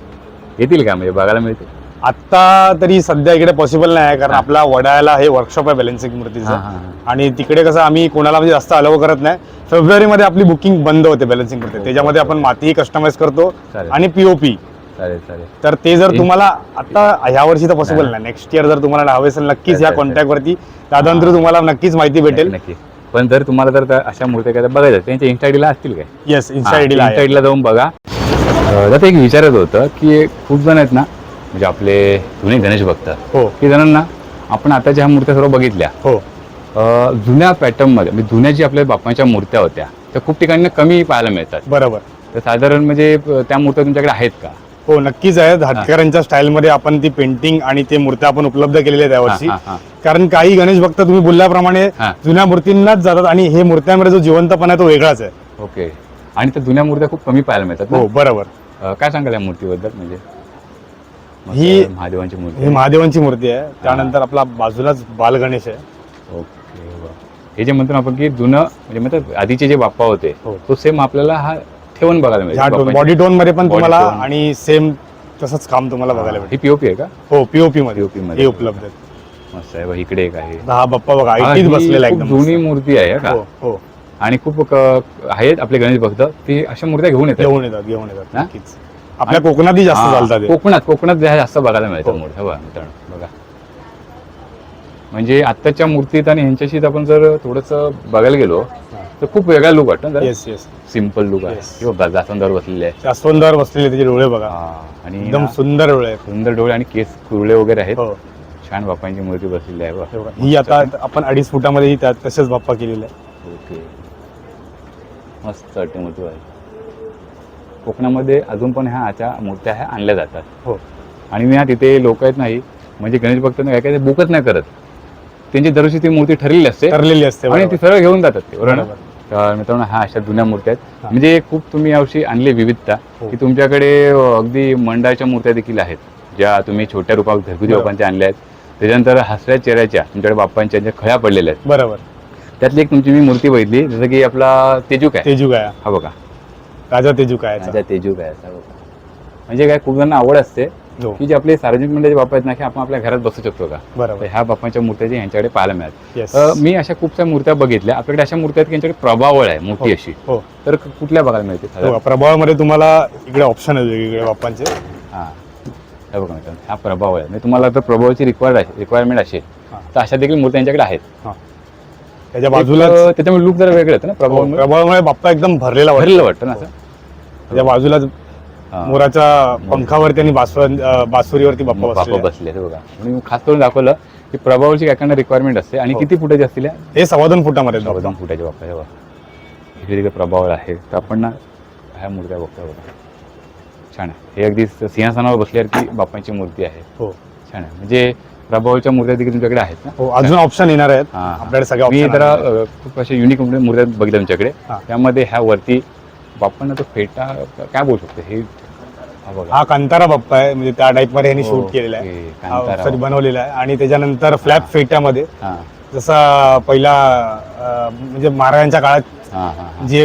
येतील का, म्हणजे बघायला मिळतील?
आता तरी सध्या इकडे पॉसिबल नाही आहे, कारण
हा.
आपला वडाळ्याला हे वर्कशॉप आहे बॅलन्सिंग मूर्तीचं.
हां हां.
आणि तिकडे कसं आम्ही कोणाला म्हणजे जास्त अलाव करत नाही. फेब्रुवारीमध्ये आपली बुकिंग बंद होते बॅलन्सिंग मूर्ती,
हो.
त्याच्यामध्ये आपण मातीही कस्टमाइज करतो
चालेल.
आणि पीओपी.
चालेल चालेल.
तर ते जर तुम्हाला आता ह्या वर्षी तर पॉसिबल
नाही.
नाही, नेक्स्ट इयर जर तुम्हाला हवे असेल नक्कीच
चालेल,
या
चालेल.
कॉन्टॅक्टवरती दादांतरी तुम्हाला नक्कीच माहिती भेटेल.
नक्की. पण जर तुम्हाला जर अशा मूर्त्या काय बघायच्या त्यांच्या इन्स्टा आयडीला असतील काय?
येस, इन्स्टा आयडीला आहे.
आयडीला जाऊन बघा. आता एक विचारायचं होतं की खूप जण आहेत ना, म्हणजे आपले जुने गणेश भक्त,
हो
की जणांना आपण आता ज्या मूर्त्या सर्व बघितल्या,
हो
जुन्या पॅटर्नमध्ये, म्हणजे जुन्या जी आपल्या बाप्पांच्या मूर्त्या होत्या त्या खूप ठिकाणी कमी पाहायला मिळतात.
बरोबर.
तर साधारण म्हणजे त्या मूर्त्या तुमच्याकडे आहेत का?
हो नक्कीच आहेत. हातकऱ्यांच्या स्टाईलमध्ये आपण ती पेंटिंग आणि ते मूर्त्या आपण उपलब्ध केलेल्या आहेत यावर्षी.
हां, हां,
कारण काही गणेश भक्त तुम्ही बोलल्याप्रमाणे
हां.
जुन्या मूर्तींनाच जातात आणि हे मूर्त्यांमध्ये जो जिवंतपणा आहे तो वेगळाच आहे.
ओके. आणि त्या जुन्या मूर्त्या खूप कमी पाहायला मिळतात ना?
हो बरोबर.
काय सांगाल या मूर्तीबद्दल? म्हणजे
ही
महादेवांची मूर्ती
ही महादेवांची मूर्ती आहे. त्यानंतर आपला बाजूलाच बाल गणेश आहे.
ओके. वा. हे जे म्हणतो ना आपण की जुनं, म्हणजे म्हणतात आधीचे जे बाप्पा होते,
हो.
तो सेम आपल्याला हा ठेवून बघायला
ह्या
मिळेल.
बॉडी टोन मध्ये पण
Body
तुम्हाला
tone.
आणि सेम तसंच काम तुम्हाला बघायला
ही
भेटेल.
पीओपी आहे का?
हो पीओपी मध्ये
POP मध्ये.
हे उपलब्ध आहे.
मस्त आहे बघ, इकडे एक आहे.
हा बाप्पा बघा
हा,
ऐटीत
ही
बसलेला
खूप
एकदम
जुनी मूर्ती आहे का.
हो हो
आणि खूप आहेत आपले गणेश भक्त ती अशा मूर्त्या घेऊन येतात.
घेऊन येतात
हा?
नक्कीच. आपल्या कोकणातही जास्त
हा,
चालतात हे.
कोकणात ह्या जास्त बघायला मिळतात
हो.
मूर्त्या बघा मित्रांनो बघा. म्हणजे आत्ताच्या मूर्तीत आणि ह्यांच्याशी आपण जर थोडंसं बघायला गेलो तर खूप वेगळा लुक वाटतो ना.
येस येस
सिम्पल लुक आहे
Yes.
किंवा जास्वंदावर बसलेले आहे.
जास्वंदावर बसलेले त्याचे डोळे बघा
आणि
एकदम सुंदर डोळे आहेत.
सुंदर डोळे आणि केस कुरळे वगैरे आहेत.
हो
छान बाप्पांची मूर्ती बसलेली आहे बघ.
हे बघा. ही आता आपण 2.5 फुटामध्ये त्यात तसेच बाप्पा केलेले आहे.
ओके मस्त वाटते मूर्ती आहे. कोकणामध्ये अजून पण ह्या मूर्त्या ह्या आणल्या जातात.
हो
आणि मी तिथे लोक आहेत नाही म्हणजे गणेश भक्त काय काय बुकच नाही करत. त्यांची दरवर्षी ती मूर्ती ठरलेली असते
ठरलेली असते
आणि ती
बरोबर.
सरळ घेऊन जातात ते बरोबर ना?
बरोबर.
तर मित्रांनो ह्या अशा जुन्या मूर्त्या आहेत.
हा.
म्हणजे खूप तुम्ही यावर्षी आणली विविधता
हो.
की तुमच्याकडे अगदी मंडळाच्या मूर्त्या देखील आहेत ज्या तुम्ही छोट्या रूपात घरगुती
बरोबर.
बाप्पांच्या आणल्या आहेत. त्याच्यानंतर हसऱ्या चेहऱ्याच्या तुमच्याकडे बाप्पांच्या ज्या खळ्या पडलेल्या आहेत.
बरोबर.
त्यातली एक तुमची मी मूर्ती बघितली जसं की आपला तेजूक आहे.
तेजू काय
हा बघा
राजा तेजू काय
माझा तेजूक आहे असा बघा. म्हणजे काय खूप जणांना आवड असते
हो
की जे आपले सार्वजनिक मंडळाचे बाप्पा आहेत ना की आपण आपल्या घरात बसू शकतो का. तर
बरोबर.
ह्या बाप्पांच्या मूर्त्या जी यांच्याकडे पाहायला मिळतात.
येस
मी अशा खूपशा मूर्त्या बघितल्या. आपल्याकडे अशा मूर्त्या आहेत की यांच्याकडे प्रभावळ आहे मोठी अशी.
हो
तर कुठल्या बघायला मिळते
बघा, प्रभावामध्ये तुम्हाला इकडे ऑप्शन आहेत वेगवेगळे बाप्पांचे.
हां हे बघा मित्रांनो, हा प्रभावळ आहे. म्हणजे तुम्हाला जर प्रभावाची रिक्वायरमेंट असेल
हा.
तर अशा देखील मूर्त्या यांच्याकडे आहेत.
हा त्याच्या बाजूला
त्याच्यामुळे लुक जरा वेगळं येतं ना प्रभाव
प्रभावामुळे बाप्पा एकदम भरलेला वाटतो.
भरलेलं वाटतं ना असं.
त्याच्या बाजूला
हां.
मोराच्या पंखावरती आणि बासुरीवरती बाप्पा
बाप्पा
बसले.
बसले हे बघा. म्हणून खास करून दाखवलं की प्रभावाची काय काय रिक्वायरमेंट असते आणि
हो.
किती फुटाची असतील.
हे 2.25 फुटामध्ये आहेत बाप्पा.
2 फुटाचे बाप्पा हे बघा. इकडे तिकडे प्रभावळ आहे. तर आपण ना ह्या मूर्त्या बघतो बघा. छान आहे. हे अगदी सिंहासनावर बसल्यासारखी बाप्पांची मूर्ती आहे.
हो
छान आहे. म्हणजे प्रभावच्या मूर्त्या देखील तुमच्याकडे आहेत ना.
हो अजून ऑप्शन येणार आहेत
हां.
आपल्याकडे सगळे
मी
ऑप्शन
जरा खूप असे युनिक मूर्त्या बघितल्या तुमच्याकडे.
हां.
त्यामध्ये ह्या वरती बाप्पांना तो फेटा काय बोलू शकतो हे हा बघा.
हा कांतारा बाप्पा आहे म्हणजे त्या टाइप मध्ये यांनी शूट केलेला
ओके,
आहे.
कांतारा.
सॉरी बनवलेला आहे. आणि त्याच्यानंतर फ्लॅप फेट्यामध्ये
हां
जसा पहिला म्हणजे महाराजांच्या काळात
हां हां
जे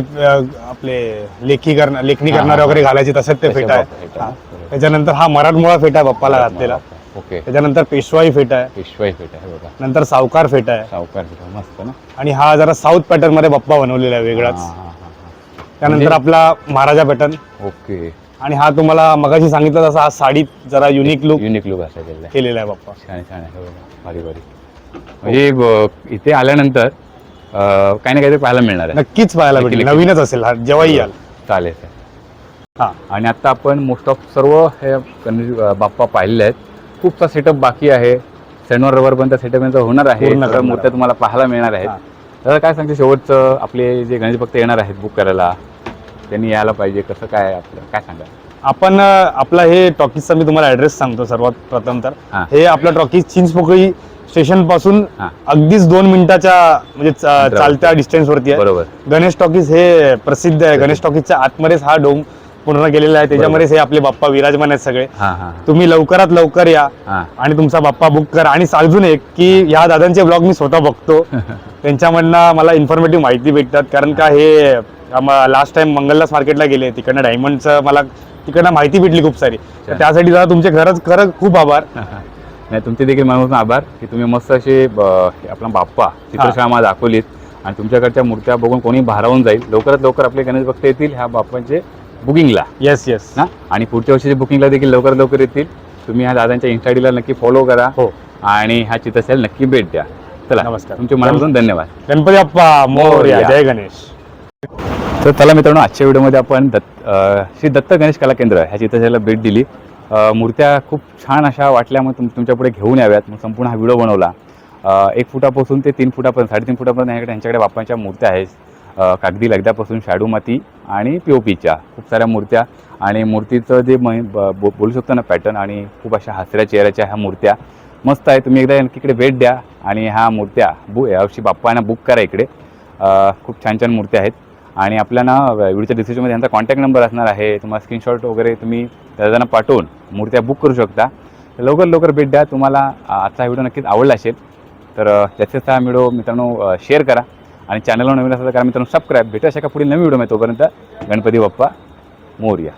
आपले लेखणी करणारे वगैरे घालायचे तसंच ते फेटा आहे. हा. त्याच्यानंतर हा मराठमोळा फेटा आहे बाप्पाला घातलेला.
ओके
त्याच्यानंतर पेशवाई फेटा आहे.
पेशवाई फेटा हे बघा.
नंतर सावकार फेटा आहे.
सावकार फेटा मस्त ना.
आणि हा जरा साऊथ पॅटर्न मध्ये बाप्पा बनवलेला आहे वेगळाच.
हां, हां, हां,
त्यानंतर आपला महाराजा पॅटर्न.
ओके
आणि हा तुम्हाला मगाशी सांगितलं तसा हा साडीत जरा युनिक लुक
युनिक लुक असा केलेला आहे.
केलेला आहे बाप्पा.
छान छान आहे हे बघा. भारी भारी. म्हणजे इथे आल्यानंतर काही ना काहीतरी पाहायला मिळणार आहे.
नक्कीच पाहायला
नक्की,
भेटेल.
नक्की.
नवीनच असेल हा जेव्हाही याल.
चालेल सर.
हा
आणि आता आपण मोस्ट ऑफ सर्व हे बाप्पा पाहिलेले आहेत. खूपसा सेटअप बाकी आहे. शनिवार रविवारपर्यंत सेटअप यांचा होणार आहे.
पूर्ण
सगळ्या
करणार
मूर्त्या तुम्हाला पाहायला मिळणार आहेत.
हा.
तर काय सांगते शेवटचं आपले जे गणेश भक्त येणार आहेत बुक करायला त्यांनी यायला पाहिजे कसं काय आपलं काय सांगा.
आपण आपला हे टॉकीजचा मी तुम्हाला ऍड्रेस सांगतो सर्वात प्रथम तर.
हा.
हे आपलं टॉकीज चिंचपोकळी स्टेशन पासून
हा.
अगदीच 2 मिनिटाच्या म्हणजे चालत्या डिस्टन्स वरती आहे.
बरोबर.
गणेश टॉकीज हे प्रसिद्ध आहे. गणेश टॉकीजच्या आतमध्येच हा डोम पूर्ण केलेला आहे. त्याच्यामध्येच हे आपले बाप्पा विराजमान आहेत सगळे.
हां हां
तुम्ही लवकरात लवकर या
हां
आणि तुमचा बाप्पा बुक करा. आणि अजून एक की ह्या दादांचे ब्लॉग मी स्वतः बघतो. त्यांच्यामधनं मला इन्फॉर्मेटिव्ह माहिती भेटतात. कारण का हे लास्ट टाइम मंगलदास मार्केटला गेले तिकडनं डायमंडचं मला तिकडनं माहिती भेटली खूप सारी. तर त्यासाठी दादा तुमचे खरंच खूप आभार.
नाही तुमचे देखील मनापासून आभार की तुम्ही मस्त असे आपला बाप्पा चित्रशाळा दाखवलीत आणि तुमच्याकडच्या मूर्त्या बघून कोणी भारावून जाईल. लवकरात लवकर आपले गणेश भक्त येतील ह्या बाप्पांचे बुकिंगला
येस येस
ना. आणि पुढच्या वर्षीच्या बुकिंगला देखील लवकरात लवकर येतील. तुम्ही ह्या दादांच्या इन्स्टाडीला नक्की फॉलो करा.
हो
आणि ह्या चित्रशाळेला नक्की भेट द्या. चला
नमस्कार.
तुमचे मनापासून धन्यवाद.
गणपती बाप्पा मोरया. जय गणेश.
तर चला मित्रांनो आजच्या व्हिडिओमध्ये आपण श्री दत्त गणेश कला केंद्र ह्या चित्रशाळेला भेट दिली. मूर्त्या खूप छान अशा वाटल्या मग तुमच्या पुढे घेऊन याव्यात मग संपूर्ण हा व्हिडिओ बनवला. 1 फुटापासून ते 3 फुटापर्यंत 3.5 फुटापर्यंत यांच्याकडे बाप्पांच्या मूर्त्या आहेत. कागदी लगद्यापासून शाडू माती आणि POPच्या खूप साऱ्या मूर्त्या आणि मूर्तीचं जे बोलू शकतो ना पॅटर्न आणि खूप अशा हसऱ्या चेहऱ्याच्या ह्या मूर्त्या मस्त आहे. तुम्ही एकदा इकडे भेट द्या आणि ह्या मूर्त्या यावर्षी बाप्पांना बुक करा इकडे. खूप छान छान मूर्त्या आहेत. आणि आपल्याला व्हिडिओच्या डिस्क्रिप्शनमध्ये यांचा कॉन्टॅक्ट नंबर असणार आहे. तुम्हाला स्क्रीनशॉट वगैरे तुम्ही दादांना पाठवून मूर्त्या बुक करू शकता. लवकर लवकर भेट द्या. तुम्हाला आजचा व्हिडिओ नक्कीच आवडला असेल तर त्याचाच हा व्हिडिओ मित्रांनो शेअर करा आणि चॅनलवर नवीन असेल तर करा मित्रांनो सबस्क्राईब. भेटू अशा का पुढील नवीन व्हिडिओ तोपर्यंत गणपती बाप्पा मोरया.